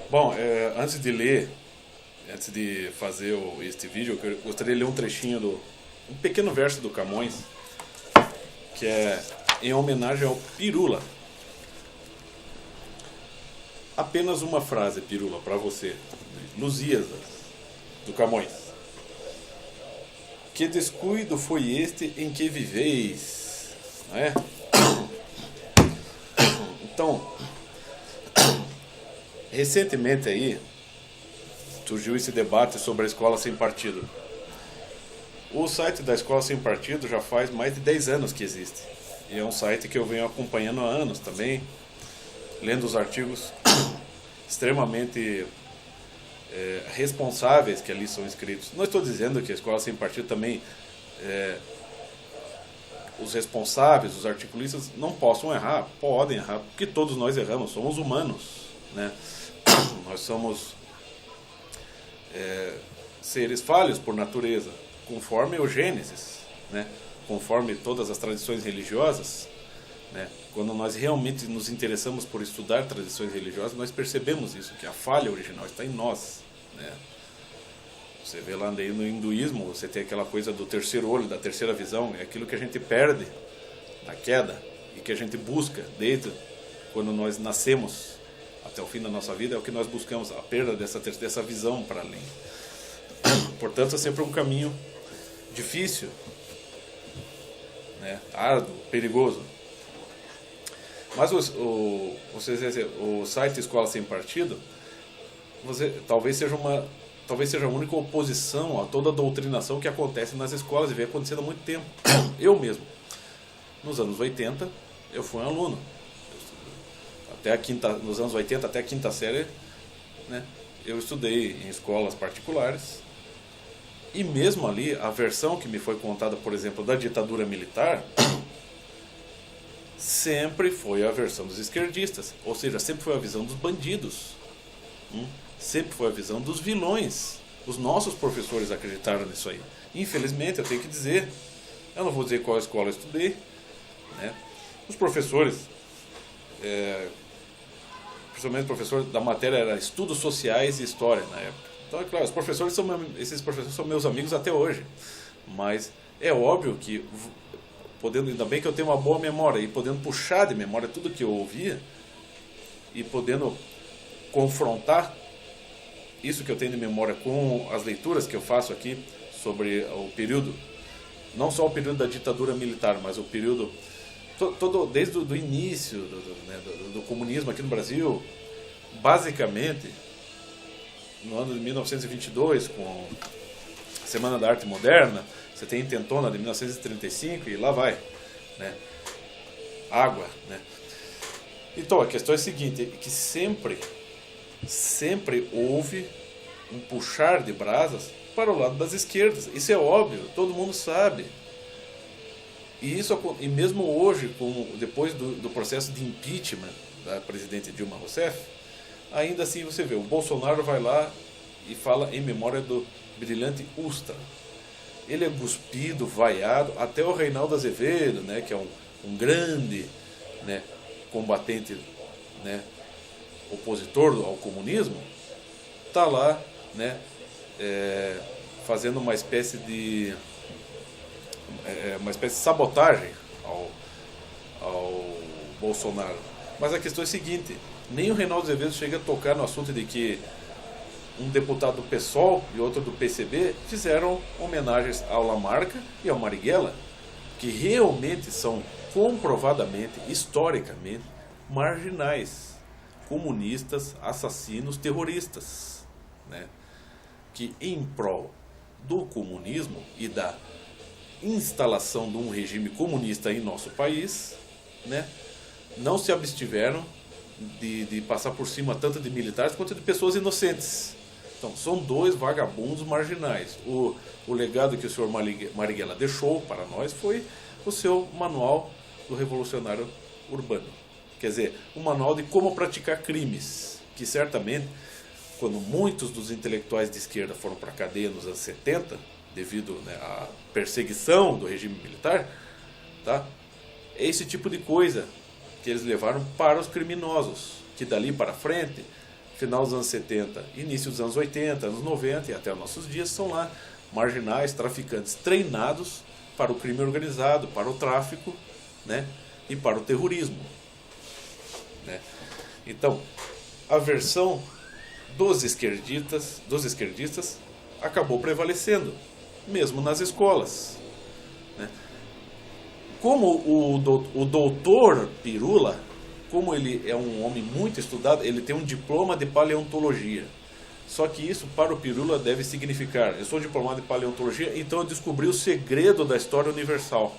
Bom, antes de ler, antes de fazer este vídeo, eu gostaria de ler um trechinho um pequeno verso do Camões, que é em homenagem ao Pirula. Apenas uma frase, Pirula, para você. Lusíadas, do Camões. Que descuido foi este em que viveis? Não é? Então, recentemente aí surgiu esse debate sobre a escola sem partido. O site da Escola Sem Partido já faz mais de 10 anos que existe. E é um site que eu venho acompanhando há anos também, lendo os artigos extremamente responsáveis que ali são escritos. Não estou dizendo que a Escola Sem Partido também, os responsáveis, os articulistas, não possam errar, podem errar, porque todos nós erramos, somos humanos, né? Nós somos seres falhos por natureza, conforme o Gênesis, né? Conforme todas as tradições religiosas, né? Quando nós realmente nos interessamos por estudar tradições religiosas, nós percebemos isso, que a falha original está em nós, né? Você vê lá no hinduísmo, você tem aquela coisa do terceiro olho, da terceira visão, é aquilo que a gente perde na queda e que a gente busca desde quando nós nascemos até o fim da nossa vida, é o que nós buscamos, a perda dessa visão para além. Portanto, é sempre um caminho difícil, né? Árduo, perigoso. Mas o site Escola Sem Partido, talvez seja a única oposição a toda a doutrinação que acontece nas escolas e vem acontecendo há muito tempo. Eu mesmo, nos anos 80, eu fui um aluno. Nos anos 80 até a quinta série, né, eu estudei em escolas particulares. E mesmo ali, a versão que me foi contada, por exemplo, da ditadura militar, sempre foi a versão dos esquerdistas. Ou seja, sempre foi a visão dos bandidos. Sempre foi a visão dos vilões. Os nossos professores acreditaram nisso aí. Infelizmente, eu tenho que dizer, eu não vou dizer qual escola eu estudei, né? Os professores, principalmente o professor da matéria era Estudos Sociais e História na época. Então, é claro, esses professores são meus amigos até hoje. Mas é óbvio que, ainda bem que eu tenho uma boa memória, e podendo puxar de memória tudo que eu ouvia, e podendo confrontar isso que eu tenho de memória com as leituras que eu faço aqui sobre o período, não só o período da ditadura militar, mas o período desde o início do comunismo aqui no Brasil, basicamente no ano de 1922, com a Semana da Arte Moderna, você tem Intentona de 1935 e lá vai, né? Água, né? Então a questão é a seguinte, que sempre houve um puxar de brasas para o lado das esquerdas. Isso é óbvio, todo mundo sabe. E mesmo hoje, depois do processo de impeachment da presidente Dilma Rousseff, ainda assim você vê, o Bolsonaro vai lá e fala em memória do brilhante Ustra. Ele é cuspido, vaiado, até o Reinaldo Azevedo, né, que é um grande, né, combatente, né, opositor ao comunismo, está lá, né, fazendo uma espécie de sabotagem ao Bolsonaro. Mas a questão é a seguinte, nem o Reinaldo Azevedo chega a tocar no assunto de que um deputado do PSOL e outro do PCB fizeram homenagens ao Lamarca e ao Marighella, que realmente são comprovadamente, historicamente, marginais, comunistas, assassinos, terroristas, né? Que em prol do comunismo e da instalação de um regime comunista em nosso país, né, não se abstiveram de passar por cima tanto de militares quanto de pessoas inocentes. Então, são dois vagabundos marginais. O legado que o senhor Marighella deixou para nós foi o seu manual do revolucionário urbano. Quer dizer, um manual de como praticar crimes, que certamente, quando muitos dos intelectuais de esquerda foram para a cadeia nos anos 70, devido, né, à perseguição do regime militar, tá? É esse tipo de coisa que eles levaram para os criminosos, que dali para frente final dos anos 70, início dos anos 80, anos 90 e até os nossos dias, são lá marginais, traficantes treinados para o crime organizado, para o tráfico, né, e para o terrorismo, né? Então, a versão dos esquerdistas acabou prevalecendo, mesmo nas escolas, né? Como o doutor Pirula, como ele é um homem muito estudado, ele tem um diploma de paleontologia. Só que isso para o Pirula deve significar: eu sou diplomado em paleontologia, então eu descobri o segredo da história universal.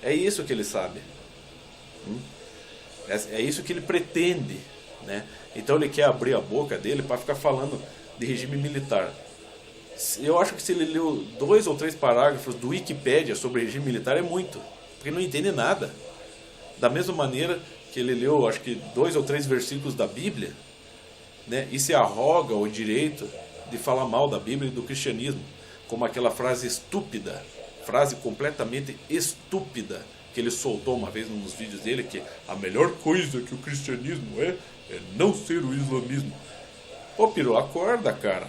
É isso que ele sabe. É isso que ele pretende, né? Então ele quer abrir a boca dele para ficar falando de regime militar. Eu acho que se ele leu 2 ou 3 parágrafos do Wikipédia sobre regime militar é muito, porque não entende nada. Da mesma maneira que ele leu, acho que 2 ou 3 versículos da Bíblia, né, e se arroga o direito de falar mal da Bíblia e do cristianismo, como aquela frase estúpida, frase completamente estúpida, que ele soltou uma vez nos vídeos dele, que a melhor coisa que o cristianismo é não ser o islamismo. Ô Piru, acorda, cara.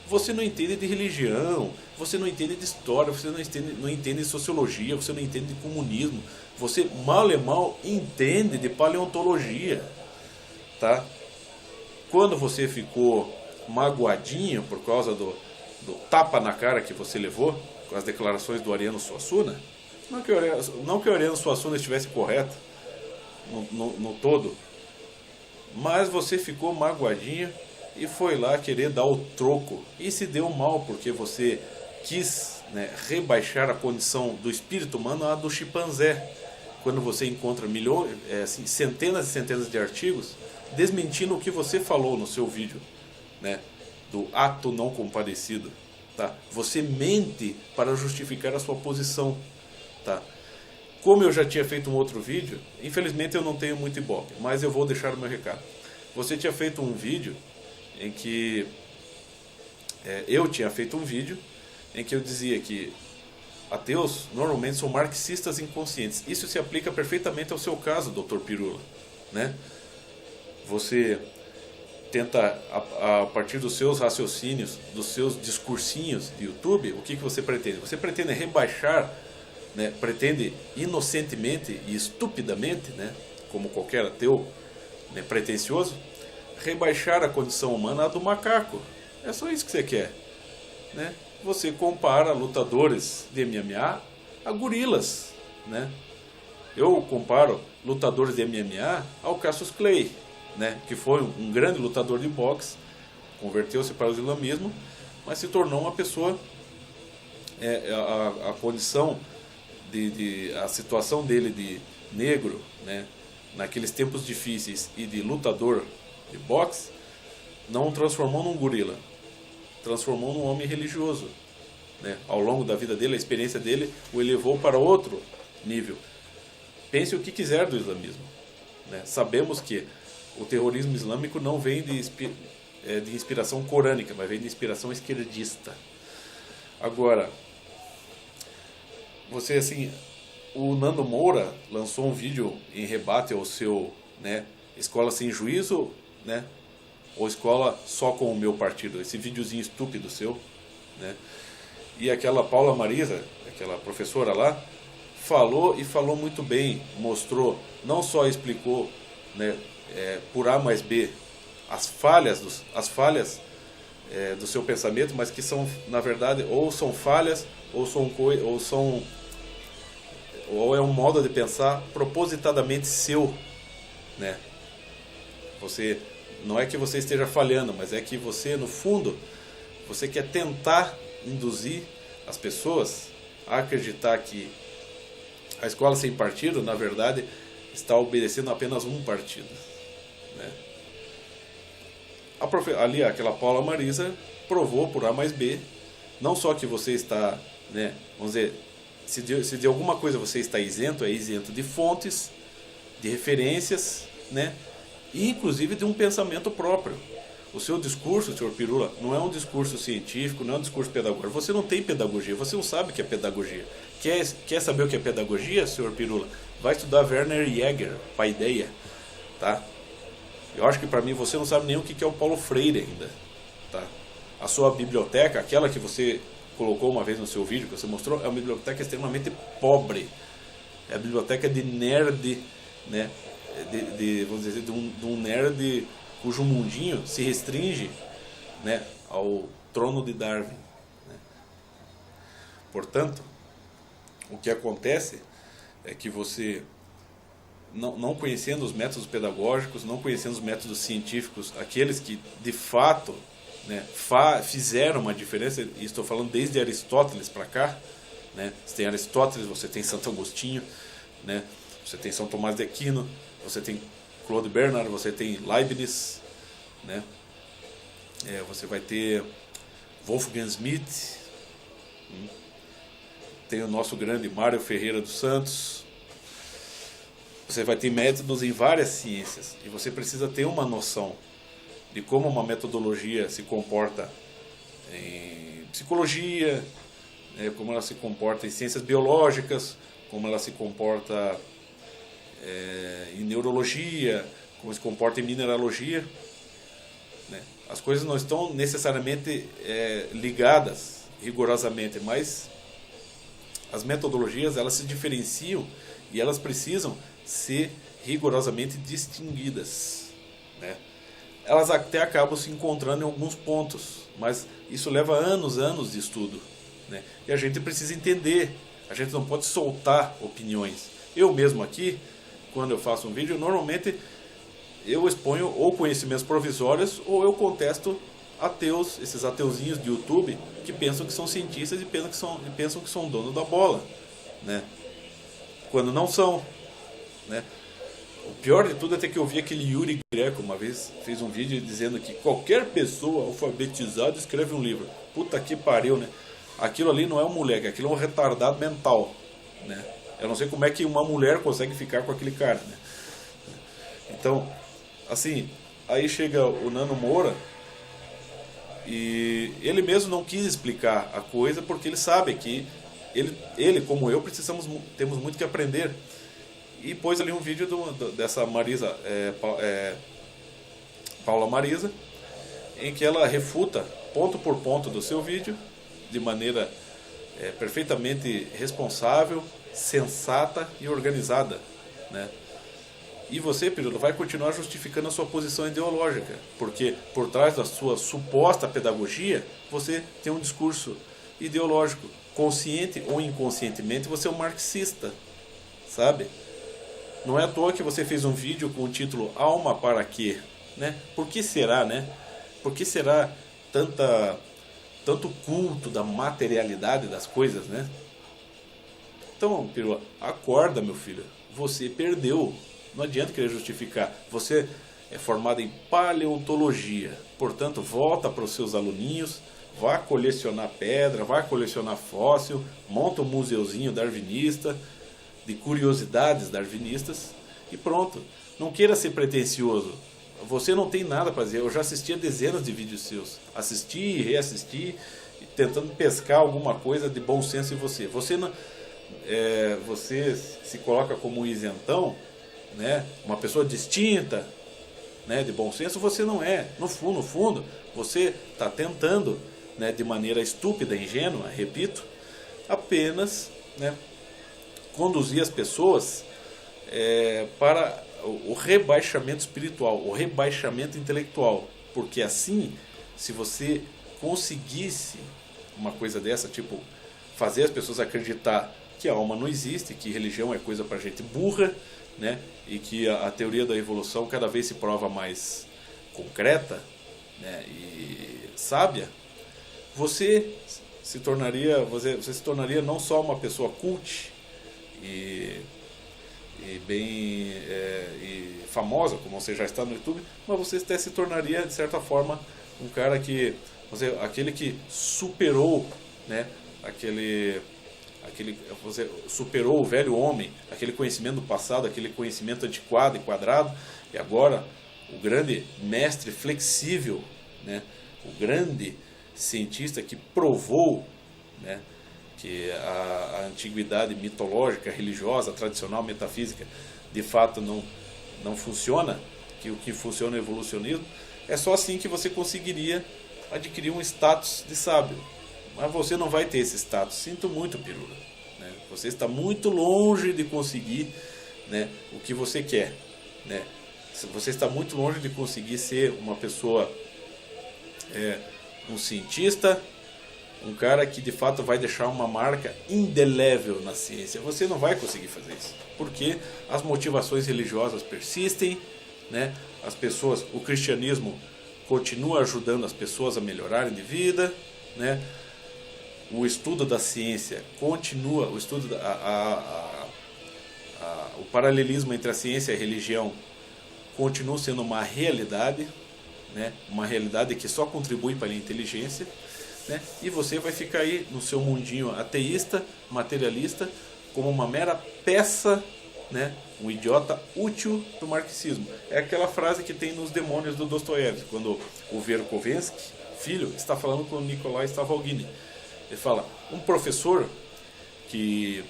Você não entende de religião, você não entende de história, você não entende de sociologia, você não entende de comunismo, você mal e mal entende de paleontologia, tá? Quando você ficou magoadinho por causa do tapa na cara que você levou com as declarações do Ariano Suassuna, não que o Ariano Suassuna estivesse correto no todo, mas você ficou magoadinho e foi lá querer dar o troco e se deu mal porque você quis, né, rebaixar a condição do espírito humano à do chimpanzé, quando você encontra assim, centenas e centenas de artigos desmentindo o que você falou no seu vídeo, né, do ato não comparecido, tá? Você mente para justificar a sua posição, tá? Como eu já tinha feito um outro vídeo, infelizmente eu não tenho muito ibope, mas eu vou deixar o meu recado. Você tinha feito um vídeo em que eu tinha feito um vídeo em que eu dizia que ateus normalmente são marxistas inconscientes. Isso se aplica perfeitamente ao seu caso, Dr. Pirula, né? Você tenta, a partir dos seus raciocínios, dos seus discursinhos de YouTube, o que você pretende? Você pretende rebaixar, né, pretende inocentemente e estupidamente, né, como qualquer ateu, né, pretensioso, rebaixar a condição humana à do macaco. É só isso que você quer, né? Você compara lutadores de MMA a gorilas, né? Eu comparo lutadores de MMA ao Cassius Clay, né, que foi um grande lutador de boxe, converteu-se para o islamismo, mas se tornou uma pessoa, a condição a situação dele de negro, né, naqueles tempos difíceis, e de lutador de boxe, não o transformou num gorila, transformou num homem religioso, né? Ao longo da vida dele, a experiência dele o elevou para outro nível. Pense o que quiser do islamismo, né? Sabemos que o terrorismo islâmico não vem de inspiração corânica, mas vem de inspiração esquerdista. Agora, você, assim, o Nando Moura lançou um vídeo em rebate ao seu, né, Escola Sem Juízo, né, ou Escola Só com o Meu Partido, esse videozinho estúpido seu, né? E aquela Paula Marisa, aquela professora lá, falou e falou muito bem, mostrou, não só explicou, né, por A mais B as falhas do seu pensamento, mas que são, na verdade, ou são falhas ou é um modo de pensar propositadamente seu, né? Você não é que você esteja falhando, mas é que você, no fundo, você quer tentar induzir as pessoas a acreditar que a escola sem partido, na verdade, está obedecendo apenas um partido, né? Ali, aquela Paula Marisa provou por A mais B, não só que você está, né, vamos dizer, se de alguma coisa você está isento, é isento de fontes, de referências, né, e inclusive de um pensamento próprio. O seu discurso, Sr. Pirula, não é um discurso científico, não é um discurso pedagógico. Você não tem pedagogia, você não sabe o que é pedagogia. Quer saber o que é pedagogia, Sr. Pirula? Vai estudar Werner Jäger, paideia, tá? Eu acho que para mim você não sabe nem o que é o Paulo Freire ainda, tá? A sua biblioteca, aquela que você colocou uma vez no seu vídeo, que você mostrou, é uma biblioteca extremamente pobre. É a biblioteca de nerd, né? Vamos dizer, de um nerd cujo mundinho se restringe, né, ao trono de Darwin, né? Portanto, o que acontece é que você, não conhecendo os métodos pedagógicos, não conhecendo os métodos científicos, aqueles que de fato, né, fizeram uma diferença, e estou falando desde Aristóteles para cá, né? Você tem Aristóteles, você tem Santo Agostinho, né? Você tem São Tomás de Aquino, você tem Claude Bernard, você tem Leibniz, né? Você vai ter Wolfgang Schmidt, tem o nosso grande Mário Ferreira dos Santos. Você vai ter métodos em várias ciências, e você precisa ter uma noção de como uma metodologia se comporta em psicologia, né, como ela se comporta em ciências biológicas, como ela se comporta em neurologia, como se comporta em mineralogia, né? As coisas não estão necessariamente ligadas rigorosamente, mas as metodologias, elas se diferenciam e elas precisam ser rigorosamente distinguidas, né? Elas até acabam se encontrando em alguns pontos, mas isso leva anos de estudo, né? E a gente precisa entender, a gente não pode soltar opiniões. Eu mesmo aqui, quando eu faço um vídeo, normalmente eu exponho ou conhecimentos provisórios ou eu contesto ateus, esses ateuzinhos de YouTube que pensam que são cientistas e pensam que são dono da bola, né? Quando não são, né? O pior de tudo é ter que ouvir aquele Yuri Greco uma vez fez um vídeo dizendo que qualquer pessoa alfabetizada escreve um livro. Puta que pariu, né? Aquilo ali não é um moleque, aquilo é um retardado mental, né? Eu não sei como é que uma mulher consegue ficar com aquele cara, né? Então, assim, aí chega o Nano Moura e ele mesmo não quis explicar a coisa porque ele sabe que ele como eu, temos muito que aprender. E pôs ali um vídeo dessa Marisa, Paula Marisa, em que ela refuta ponto por ponto do seu vídeo de maneira perfeitamente responsável, sensata e organizada, né? E você, Pirulo, vai continuar justificando a sua posição ideológica, porque por trás da sua suposta pedagogia, você tem um discurso ideológico. Consciente ou inconscientemente, você é um marxista, sabe? Não é à toa que você fez um vídeo com o título Alma para quê? Né? Por que será, né? Por que será tanto culto da materialidade das coisas, né? Então, Pirula, acorda, meu filho. Você perdeu. Não adianta querer justificar. Você é formado em paleontologia. Portanto, volta para os seus aluninhos, vá colecionar pedra, vá colecionar fóssil, monta um museuzinho darwinista, de curiosidades darwinistas, e pronto. Não queira ser pretensioso. Você não tem nada para dizer. Eu já assisti a dezenas de vídeos seus. Assisti e reassisti, tentando pescar alguma coisa de bom senso em você. Você se coloca como um isentão, né? Uma pessoa distinta, né? De bom senso. Você não é. No fundo, você está tentando, né? De maneira estúpida, ingênua, repito, apenas, né? Conduzir as pessoas para o rebaixamento espiritual, o rebaixamento intelectual. Porque assim, se você conseguisse uma coisa dessa, tipo, fazer as pessoas acreditar que a alma não existe, que religião é coisa para gente burra, né? E que a teoria da evolução cada vez se prova mais concreta, né? E sábia, você se tornaria não só uma pessoa cult e famosa, como você já está no YouTube, mas você até se tornaria, de certa forma, um cara que, aquele que superou, né, você superou o velho homem, aquele conhecimento do passado, aquele conhecimento antiquado e quadrado, e agora o grande mestre flexível, né, o grande cientista que provou, né, que a antiguidade mitológica, religiosa, tradicional, metafísica, de fato não funciona, o que funciona o evolucionismo, é só assim que você conseguiria adquirir um status de sábio. Mas você não vai ter esse status. Sinto muito, Pirula, né? Você está muito longe de conseguir, né, o que você quer, né? Você está muito longe de conseguir ser uma pessoa, um cientista, um cara que de fato vai deixar uma marca indelével na ciência. Você não vai conseguir fazer isso, porque as motivações religiosas persistem, né? As pessoas, o cristianismo continua ajudando as pessoas a melhorarem de vida, né? O estudo da ciência continua, o estudo o paralelismo entre a ciência e a religião continua sendo uma realidade, né? Uma realidade que só contribui para a inteligência, né? E você vai ficar aí no seu mundinho ateísta, materialista, como uma mera peça, né? Um idiota útil do marxismo. É aquela frase que tem nos Demônios do Dostoiévski, quando o Verkovensky, filho, está falando com o Nikolai Stavrogin. Ele fala: um professor que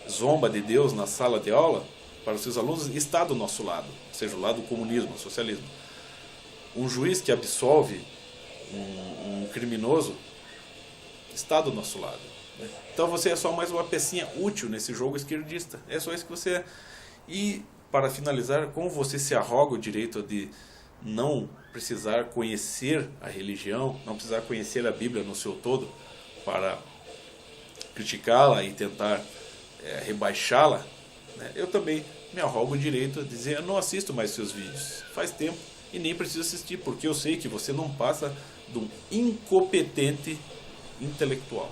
zomba de Deus na sala de aula para os seus alunos está do nosso lado, ou seja, o lado do comunismo, do socialismo. Um juiz que absolve um criminoso está do nosso lado, né? Então você é só mais uma pecinha útil nesse jogo esquerdista. É só isso que você é. E para finalizar, como você se arroga o direito de não precisar conhecer a religião, não precisar conhecer a Bíblia no seu todo para criticá-la e tentar rebaixá-la, né? Eu também me arrogo o direito de dizer: eu não assisto mais seus vídeos, faz tempo, e nem preciso assistir, porque eu sei que você não passa de um incompetente intelectual.